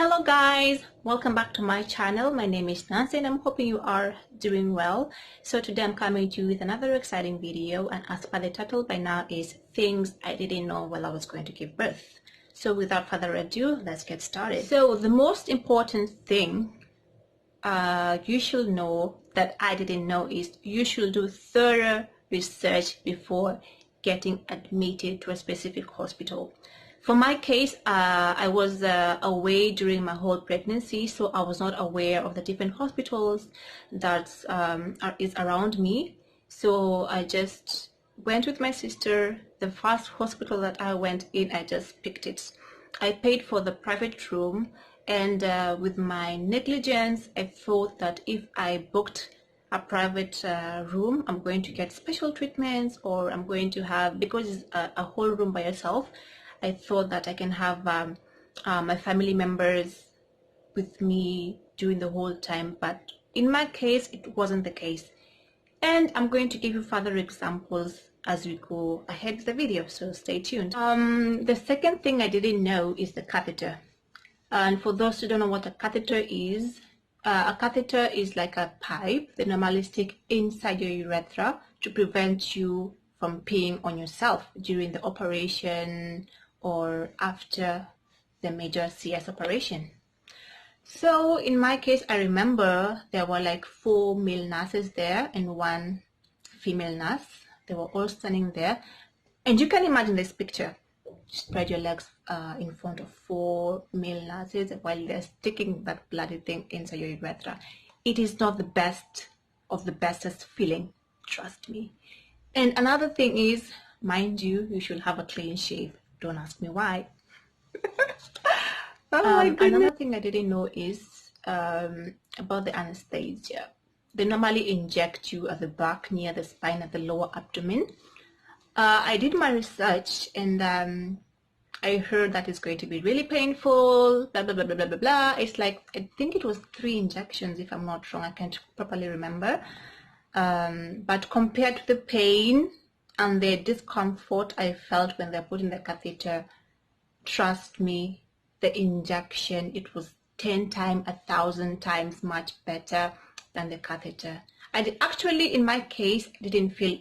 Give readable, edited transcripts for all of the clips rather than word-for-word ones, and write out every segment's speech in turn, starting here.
Hello guys, welcome back to my channel. My name is Nancy and I'm hoping you are doing well. So today I'm coming to you with another exciting video, and as per the title by now is things I didn't know while I was going to give birth. So without further ado, let's get started. So the most important thing you should know that I didn't know is you should do thorough research before getting admitted to a specific hospital. For my case, I was away during my whole pregnancy, so I was not aware of the different hospitals that is around me. So I just went with my sister. The first hospital that I went in, I just picked it. I paid for the private room, and with my negligence, I thought that if I booked a private room, I'm going to get special treatments, or I'm going to have, because it's a whole room by yourself, I thought that I can have my family members with me during the whole time, but in my case, it wasn't the case. And I'm going to give you further examples as we go ahead with the video, so stay tuned. The second thing I didn't know is the catheter. And for those who don't know what a catheter is like a pipe they normally stick inside your urethra to prevent you from peeing on yourself during the operation or after the major CS operation. So in my case, I remember there were like 4 male nurses there and 1 female nurse. They were all standing there, and you can imagine this picture. Spread your legs in front of 4 male nurses while they're sticking that bloody thing inside your urethra. It is not the best of the bestest feeling, trust me. And another thing is, mind you, you should have a clean shave. Don't ask me why. Oh my goodness. Another thing I didn't know is about the anesthesia. They normally inject you at the back near the spine at the lower abdomen. I did my research, and I heard that it's going to be really painful, blah, blah, blah, blah, blah, blah, blah. It's like, I think it was 3 injections, if I'm not wrong. I can't properly remember. But compared to the pain and the discomfort I felt when they're putting the catheter, trust me, the injection, it was 10 times, 1,000 times much better than the catheter. Actually, in my case, I didn't feel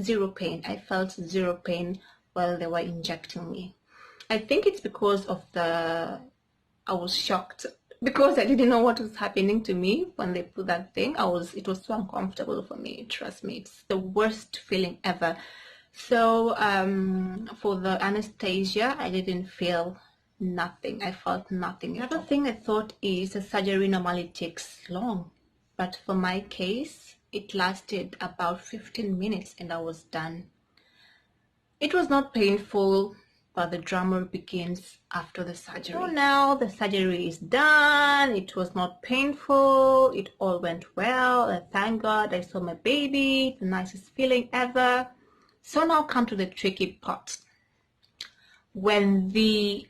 zero pain. I felt zero pain while they were injecting me. I think it's because of I was shocked because I didn't know what was happening to me when they put that thing. It was so uncomfortable for me. Trust me, it's the worst feeling ever. So for the anesthesia, I didn't feel nothing. I felt nothing. Another thing I thought is the surgery normally takes long, but for my case, it lasted about 15 minutes and I was done. It was not painful, but the drama begins after the surgery. So now the surgery is done. It was not painful. It all went well. And thank God I saw my baby, the nicest feeling ever. So now come to the tricky part. When the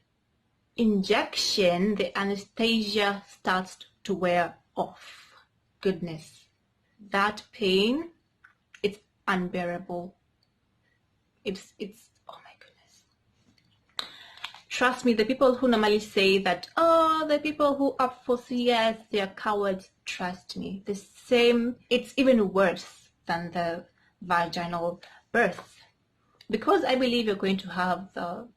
injection, the anesthesia starts to wear off. Goodness, that pain, it's unbearable. It's oh my goodness. Trust me, the people who normally say that, oh, the people who opt for CS, they are cowards, trust me, it's even worse than the vaginal birth, because I believe you're going to have the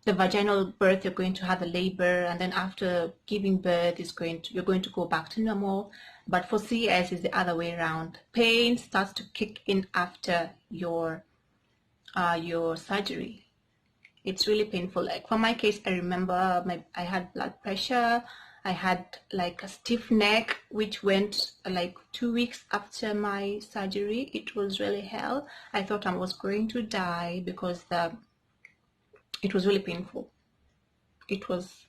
vaginal birth, you're going to have the labor, and then after giving birth you're going to go back to normal. But for CS, it's the other way around. Pain starts to kick in after your surgery. It's really painful. Like for my case, I remember I had blood pressure. I had like a stiff neck, which went like 2 weeks after my surgery. It was really hell. I thought I was going to die because it was really painful. It was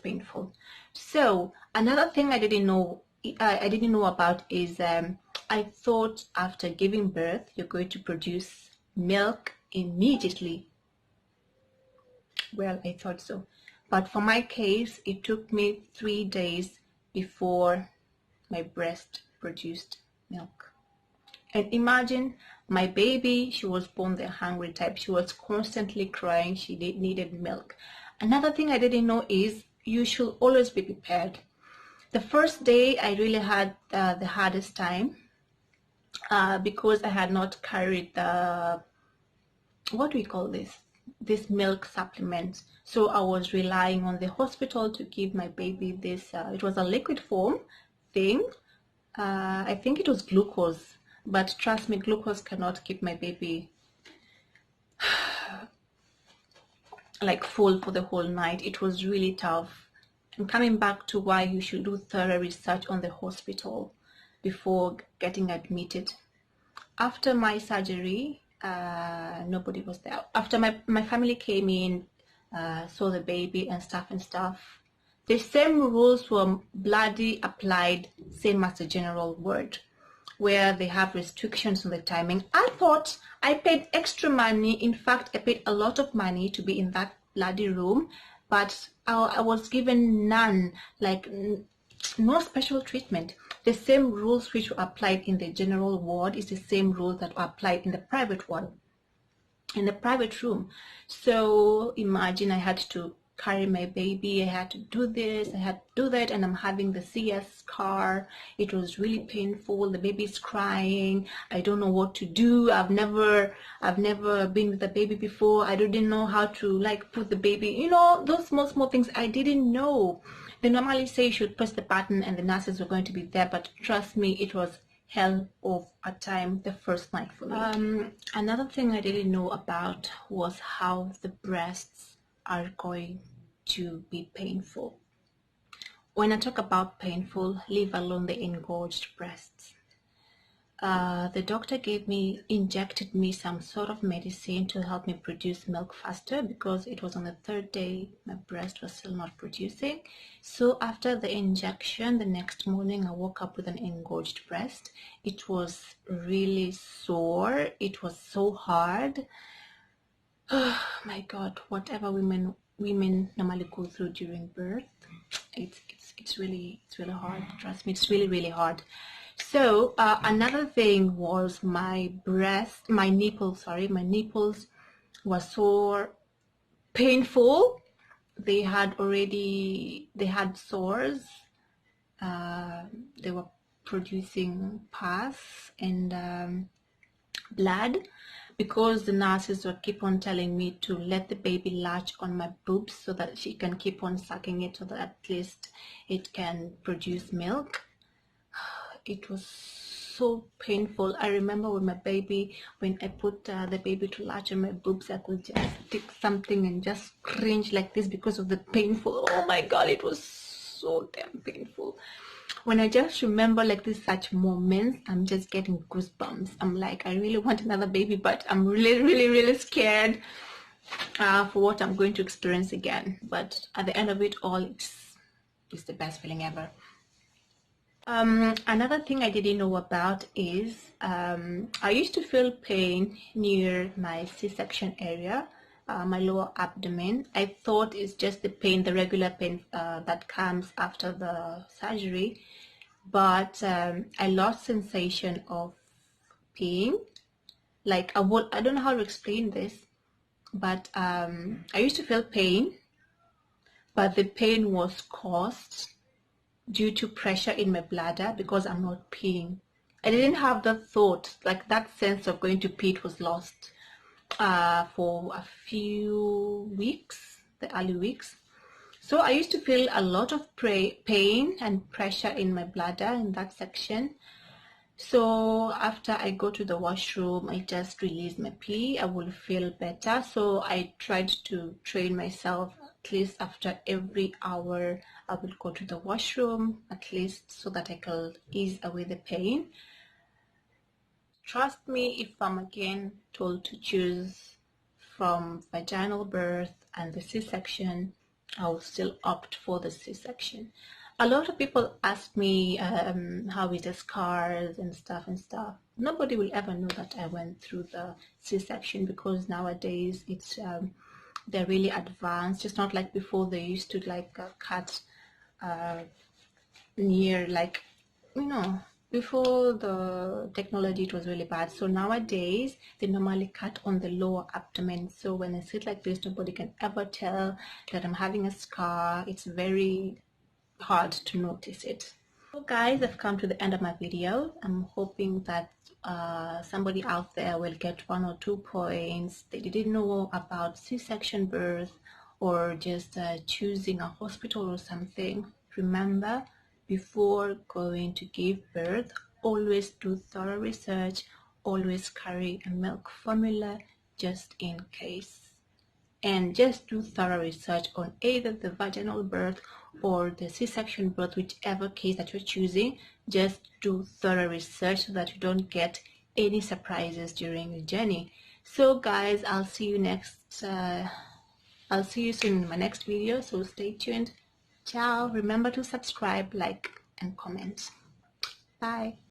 painful. So another thing I didn't know about is I thought after giving birth you're going to produce milk immediately. Well, I thought so, but for my case it took me 3 days before my breast produced milk. And imagine my baby, she was born the hungry type. She was constantly crying. She needed milk. Another thing I didn't know is you should always be prepared. The first day I really had the hardest time because I had not carried the, what do we call this milk supplement. So I was relying on the hospital to give my baby this, it was a liquid form thing. I think it was glucose, but trust me, glucose cannot keep my baby like full for the whole night. It was really tough. And coming back to why you should do thorough research on the hospital before getting admitted. After my surgery, nobody was there. After my family came in, saw the baby and stuff, the same rules were bloody applied, same as the general ward, where they have restrictions on the timing. I thought I paid extra money. In fact, I paid a lot of money to be in that bloody room, but I was given none, like no special treatment. The same rules which were applied in the general ward is the same rules that were applied in the private one, in the private room. So imagine I had to carry my baby, I had to do this, I had to do that, and I'm having the CS scar. It was really painful. The baby's crying. I don't know what to do. I've never been with a baby before. I didn't know how to like put the baby, you know, those small things I didn't know. They normally say you should press the button and the nurses were going to be there, but trust me, it was hell of a time the first night for me. Another thing I didn't know about was how the breasts are going to be painful. When I talk about painful, leave alone the engorged breasts. The doctor injected me some sort of medicine to help me produce milk faster, because it was on the third day my breast was still not producing. So after the injection, the next morning I woke up with an engorged breast. It was really sore. It was so hard. Oh my God, whatever women normally go through during birth, it's really hard. Trust me, it's really hard. So another thing was my nipples were so painful. They had sores. They were producing pus and blood, because the nurses would keep on telling me to let the baby latch on my boobs so that she can keep on sucking it, so that at least it can produce milk. It was so painful. I remember when I put the baby to latch on my boobs, I could just stick something and just cringe like this because of the painful. Oh my God, it was so damn painful. When I just remember like this such moments, I'm just getting goosebumps. I'm like, I really want another baby, but I'm really scared for what I'm going to experience again. But at the end of it all, it's the best feeling ever. Another thing I didn't know about is I used to feel pain near my C-section area, my lower abdomen. I thought it's just the regular pain that comes after the surgery, but I lost sensation of pain. Like I don't know how to explain this, but I used to feel pain, but the pain was caused due to pressure in my bladder because I'm not peeing. I didn't have that thought, like that sense of going to pee. It was lost for a few weeks, the early weeks. So I used to feel a lot of pain and pressure in my bladder in that section. So after I go to the washroom, I just release my pee. I will feel better. So I tried to train myself, at least after every hour I will go to the washroom, at least so that I can ease away the pain. Trust me, if I'm again told to choose from vaginal birth and the C-section, I will still opt for the C-section. A lot of people ask me how is the scars and stuff. Nobody will ever know that I went through the C-section, because nowadays it's they're really advanced. It's not like before. They used to like cut near, like, you know, Before the technology, it was really bad. So nowadays they normally cut on the lower abdomen, so when I sit like this, nobody can ever tell that I'm having a scar. It's very hard to notice it. So guys, I've come to the end of my video. I'm hoping that somebody out there will get 1 or 2 points. They didn't know about C-section birth or just choosing a hospital or something. Remember, before going to give birth, always do thorough research, always carry a milk formula just in case. And just do thorough research on either the vaginal birth or the C-section birth, whichever case that you're choosing. Just do thorough research so that you don't get any surprises during your journey. So guys, I'll see you soon in my next video, so stay tuned. Ciao. Remember to subscribe, like, and comment. Bye.